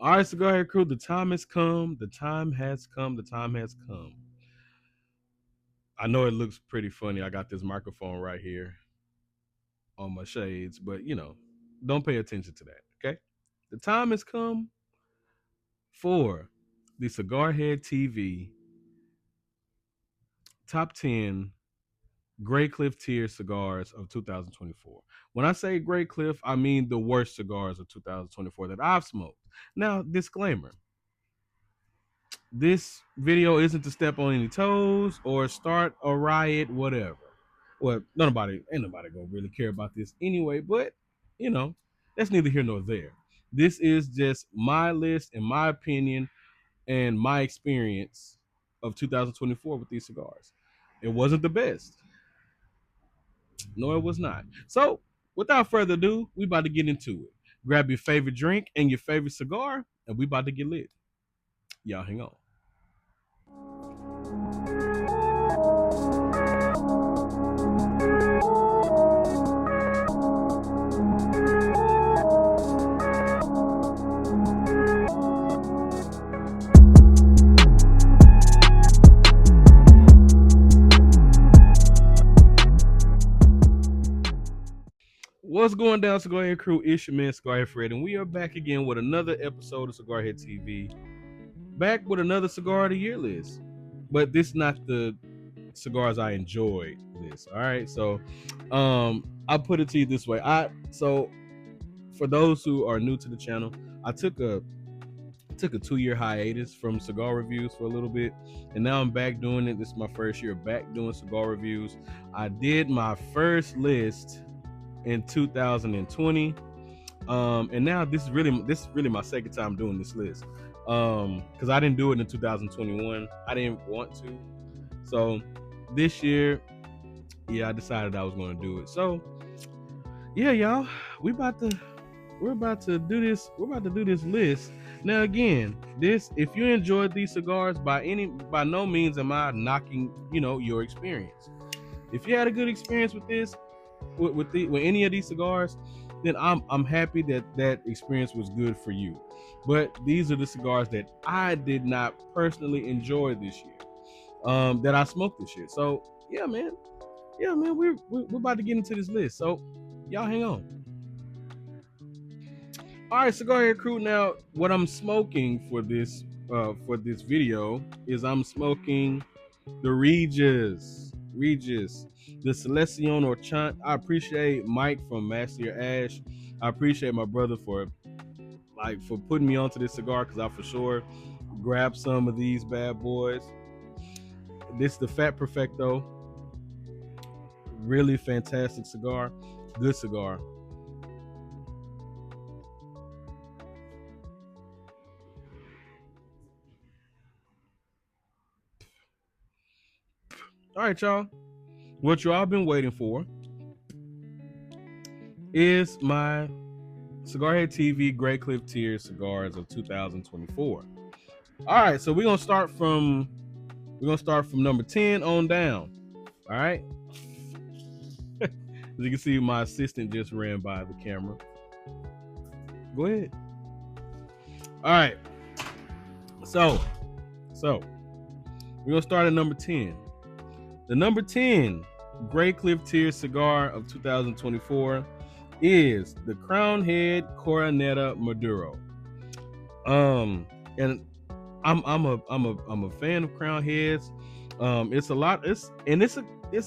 All right, so go ahead, crew. The time has come. The time has come. The time has come. I know it looks pretty funny. I got this microphone right here on my shades, but don't pay attention to that. Okay. The time has come for the Cigar Head TV top 10 Graycliff tier cigars of 2024. When I say Graycliff, I mean the worst cigars of 2024 that I've smoked. Now, disclaimer: this video isn't to step on any toes or start a riot, whatever. Well, ain't nobody gonna really care about this anyway, but that's neither here nor there. This is just my list and my opinion and my experience of 2024 with these cigars. It wasn't the best. No, it was not. So, without further ado, we about to get into it. Grab your favorite drink and your favorite cigar, and we about to get lit. Y'all hang on. What's going down, Cigar Head crew? It's your man, Cigar Head Fred, and we are back again with another episode of Cigar Head TV. Back with another cigar of the year list, but this is not the cigars I enjoyed list. All right, so I'll put it to you this way. So for those who are new to the channel, I took a 2-year hiatus from cigar reviews for a little bit, and now I'm back doing it. This is my first year back doing cigar reviews. I did my first list in 2020, and now this is really my second time doing this list, because I didn't do it in 2021. I didn't want to, so this year, I decided I was going to do it. So y'all, we're about to do this. We're about to do this list. Now again, if you enjoyed these cigars, by no means am I knocking your experience. If you had a good experience with this, with any of these cigars, then I'm happy that experience was good for you. But these are the cigars that I did not personally enjoy this year, that I smoked this year. So man, we're about to get into this list. So y'all hang on. All right, Cigar Head crew. Now, what I'm smoking for this video is I'm smoking the Regis, the Selección Orchant. I appreciate Mike from Master Your Ash. I appreciate my brother for putting me onto this cigar, because I for sure grabbed some of these bad boys. This is the Fat Perfecto. Really fantastic cigar. Good cigar. All right, y'all. What y'all been waiting for is my Cigar Head TV Graycliff tier cigars of 2024. All right, so we're gonna start from number 10 on down. All right. As you can see, my assistant just ran by the camera. Go ahead. All right. So we're gonna start at number 10. The number 10 Graycliff tier cigar of 2024 is the Crown Head Coroneta Maduro. And I'm a fan of Crown Heads. It's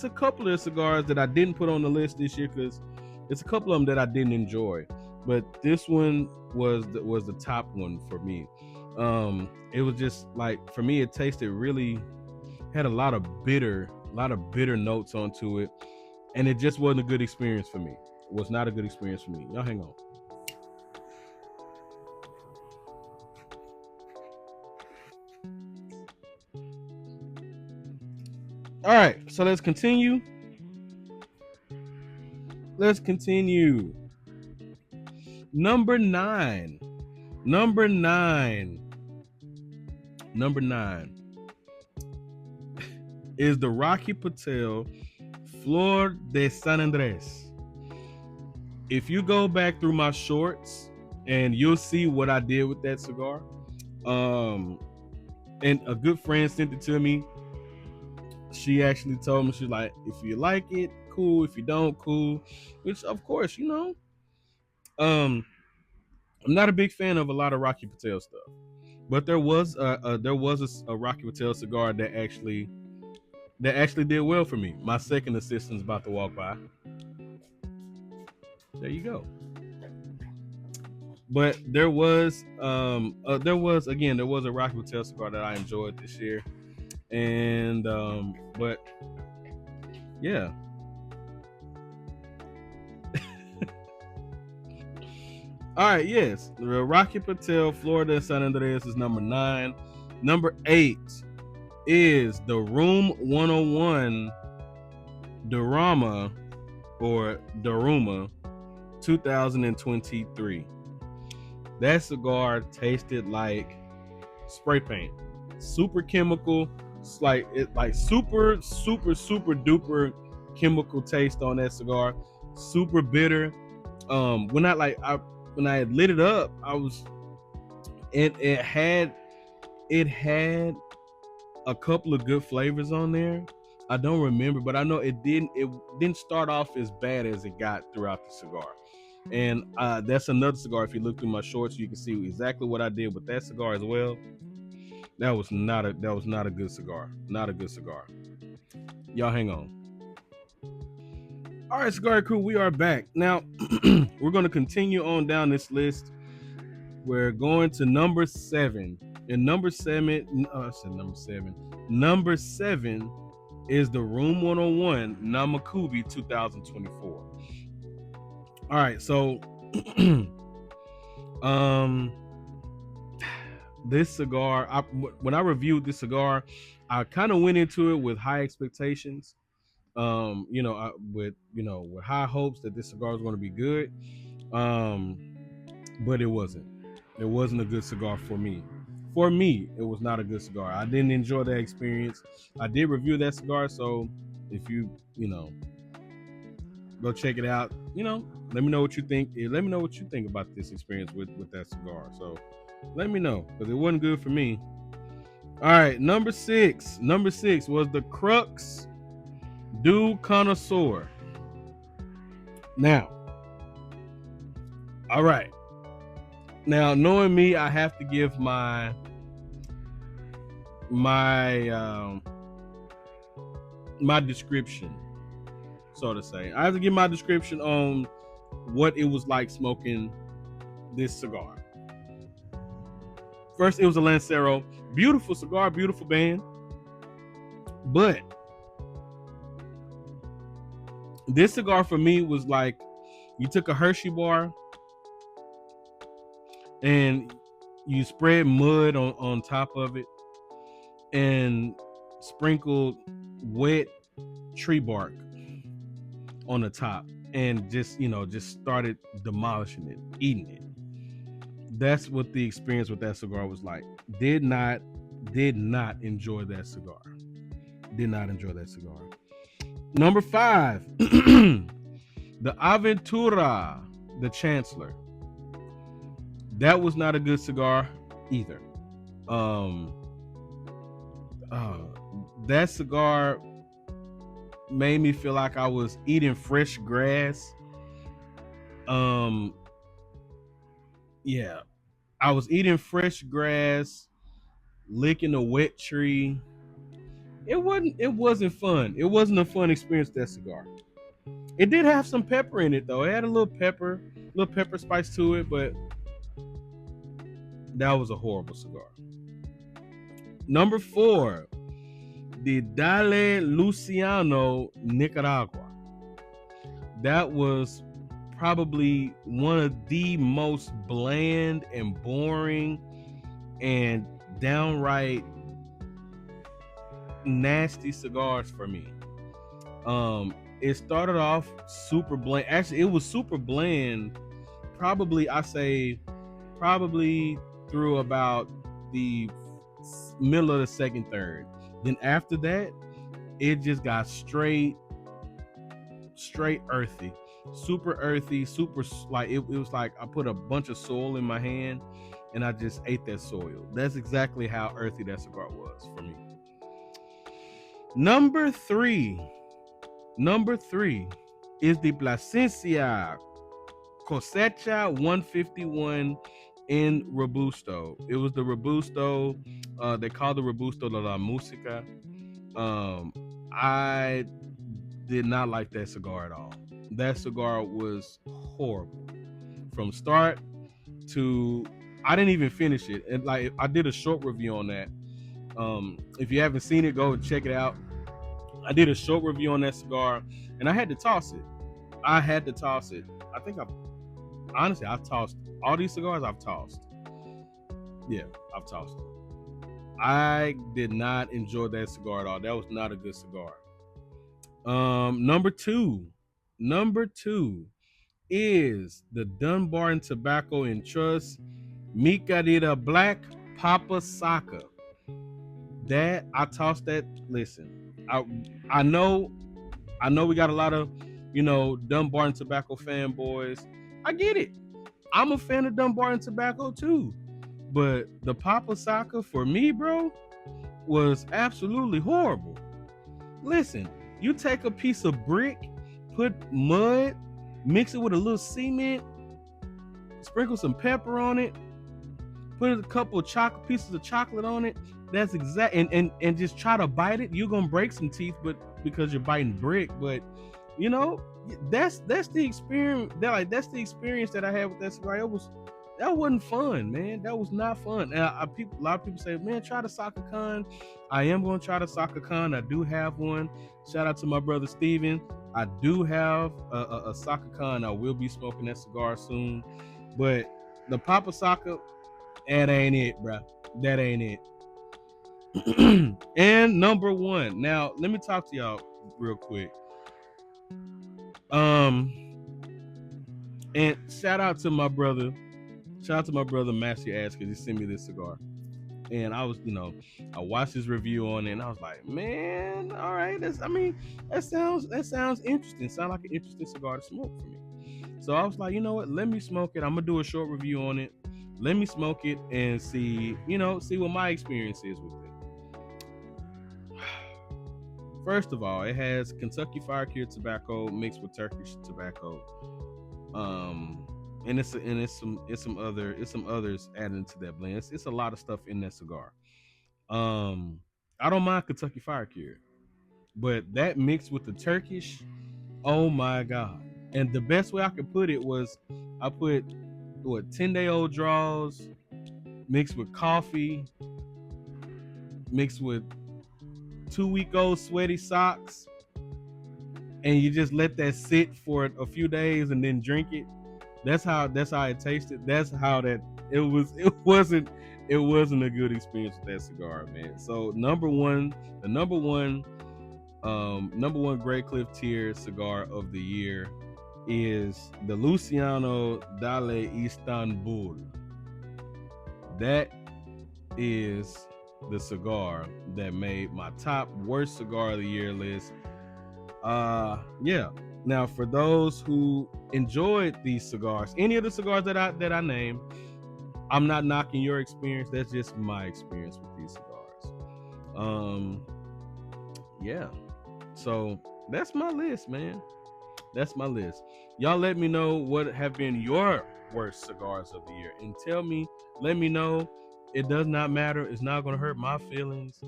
a couple of cigars that I didn't put on the list this year, because it's a couple of them that I didn't enjoy, but this one was the top one for me. It was just for me, it tasted really, had a lot of bitter notes onto it, and it just wasn't a good experience for me. It was not a good experience for me. Y'all hang on. All right, so let's continue. Number nine is the Rocky Patel Flor de San Andres. If you go back through my shorts, and you'll see what I did with that cigar. And a good friend sent it to me. She actually told me, she's like, if you like it, cool. If you don't, cool. Which, of course, um, I'm not a big fan of a lot of Rocky Patel stuff, but there was a Rocky Patel cigar that actually did well for me. My second assistant's about to walk by. There you go. But there was a Rocky Patel cigar that I enjoyed this year, and but yeah. All right, yes, the Rocky Patel Florida San Andreas is number 9. Number 8 is the Room 101 DaRuMa or DaRuMa 2023. That cigar tasted like spray paint, super chemical. It's like super duper chemical taste on that cigar, super bitter. When I lit it up, it had a couple of good flavors on there. I don't remember, but I know it didn't start off as bad as it got throughout the cigar. And that's another cigar. If you look through my shorts, you can see exactly what I did with that cigar as well. That was not a good cigar. Not a good cigar. Y'all hang on. All right, Cigar Crew, we are back. Now, we're going to continue on down this list. We're going to number 7. And number 7, I said number 7. Number 7 is the Room 101 Namakubi 2024. All right, so this cigar, when I reviewed this cigar, I kind of went into it with high expectations. With high hopes that this cigar was going to be good. But it wasn't. It wasn't a good cigar for me. For me, it was not a good cigar. I didn't enjoy that experience. I did review that cigar, so if you go check it out, let me know what you think. Let me know what you think about this experience with that cigar. So let me know, because it wasn't good for me. All right, number 6 was the Crux D Connoisseur. Now, all right. Now, knowing me, I have to give my description, so to say. I have to give my description on what it was like smoking this cigar. First, it was a Lancero. Beautiful cigar, beautiful band. But this cigar for me was like, you took a Hershey bar and you spread mud on top of it and sprinkled wet tree bark on the top, and just started demolishing it, eating it. That's what the experience with that cigar was like. Did not enjoy that cigar. Did not enjoy that cigar. Number 5, the Aventura, the Chancellor. That was not a good cigar either. That cigar made me feel like I was eating fresh grass. Yeah, I was eating fresh grass, licking a wet tree. It wasn't fun. It wasn't a fun experience, that cigar. It did have some pepper in it though. It had a little pepper spice to it, but that was a horrible cigar. Number 4, the Dal Luciano Nicaragua. That was probably one of the most bland and boring and downright nasty cigars for me. It started off super bland. Actually, it was super bland. Probably through about the middle of the second third. Then after that, it just got straight earthy. super earthy, super like it was like I put a bunch of soil in my hand and I just ate that soil. That's exactly how earthy that cigar was for me. Number three is the Placencia Cosecha 151 in Robusto. It was the Robusto. They called the Robusto de la Música. I did not like that cigar at all. That cigar was horrible from start to. I didn't even finish it, and like I did a short review on that. If you haven't seen it, go check it out. I did a short review on that cigar, and I had to toss it. I had to toss it. I think I've tossed all these cigars. I've tossed. Yeah, I've tossed them. I did not enjoy that cigar at all. That was not a good cigar. Number two is the Dunbar and Tobacco and Trust Micadita Black Papa Saka. That I tossed that. Listen, I know we got a lot of Dunbar and Tobacco fanboys. I get it. I'm a fan of Dunbar and Tobacco too. But the Papa Saka for me, bro, was absolutely horrible. Listen, you take a piece of brick, put mud, mix it with a little cement, sprinkle some pepper on it, put a couple of pieces of chocolate on it. That's exact, and just try to bite it. You're gonna break some teeth, but because you're biting brick. But you know, that's the experience. That's the experience that I had with that cigar. That wasn't fun, man. That was not fun. And a lot of people say, man, try the Saka Khan. I am going to try the Saka Khan. I do have one. Shout out to my brother Steven. I do have a Saka Khan. I will be smoking that cigar soon. But the Papa Saka, that ain't it, bro. That ain't it. And number one. Now, let me talk to y'all real quick. And shout out to my brother Matthew Ash, because he sent me this cigar. And I was, I watched his review on it, and I was like, man, all right, that sounds interesting. Sound like an interesting cigar to smoke for me. So I was like, you know what? Let me smoke it. I'm gonna do a short review on it. Let me smoke it and see what my experience is with it. First of all, it has Kentucky Fire Cured tobacco mixed with Turkish tobacco. And it's some others added into that blend. It's a lot of stuff in that cigar. I don't mind Kentucky Fire Cured, but that mixed with the Turkish, oh my god! And the best way I could put it was I put 10-day-old draws mixed with coffee, mixed with 2-week-old sweaty socks, and you just let that sit for a few days and then drink it. That's how it tasted. That's how it wasn't a good experience with that cigar, man. So the number one Graycliff tier cigar of the year is the Luciano Dal Istanbul. That is the cigar that made my top worst cigar of the year list. Yeah. Now, for those who enjoyed these cigars, any of the cigars that I named, I'm not knocking your experience. That's just my experience with these cigars. Yeah. So that's my list, man. That's my list. Y'all let me know what have been your worst cigars of the year, and let me know. It does not matter. It's not going to hurt my feelings.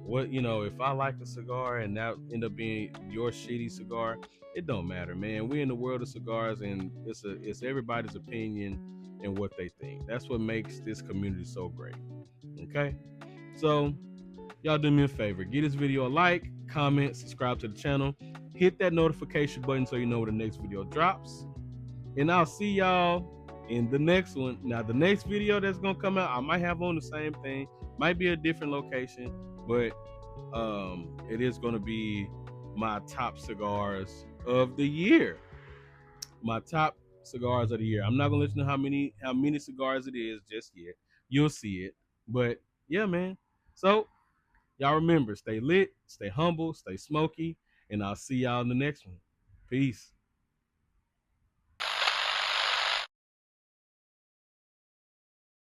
If I like a cigar and that end up being your shitty cigar, it don't matter, man. We're in the world of cigars, and it's everybody's opinion and what they think. That's what makes this community so great. Okay? So, y'all do me a favor. Give this video a like, comment, subscribe to the channel. Hit that notification button so you know when the next video drops. And I'll see y'all in the next one. Now, the next video that's going to come out, I might have on the same thing. Might be a different location, but it is going to be my top cigars of the year. My top cigars of the year. I'm not going to let you know how many cigars it is just yet. You'll see it. But yeah, man. So y'all remember, stay lit, stay humble, stay smoky, and I'll see y'all in the next one. Peace.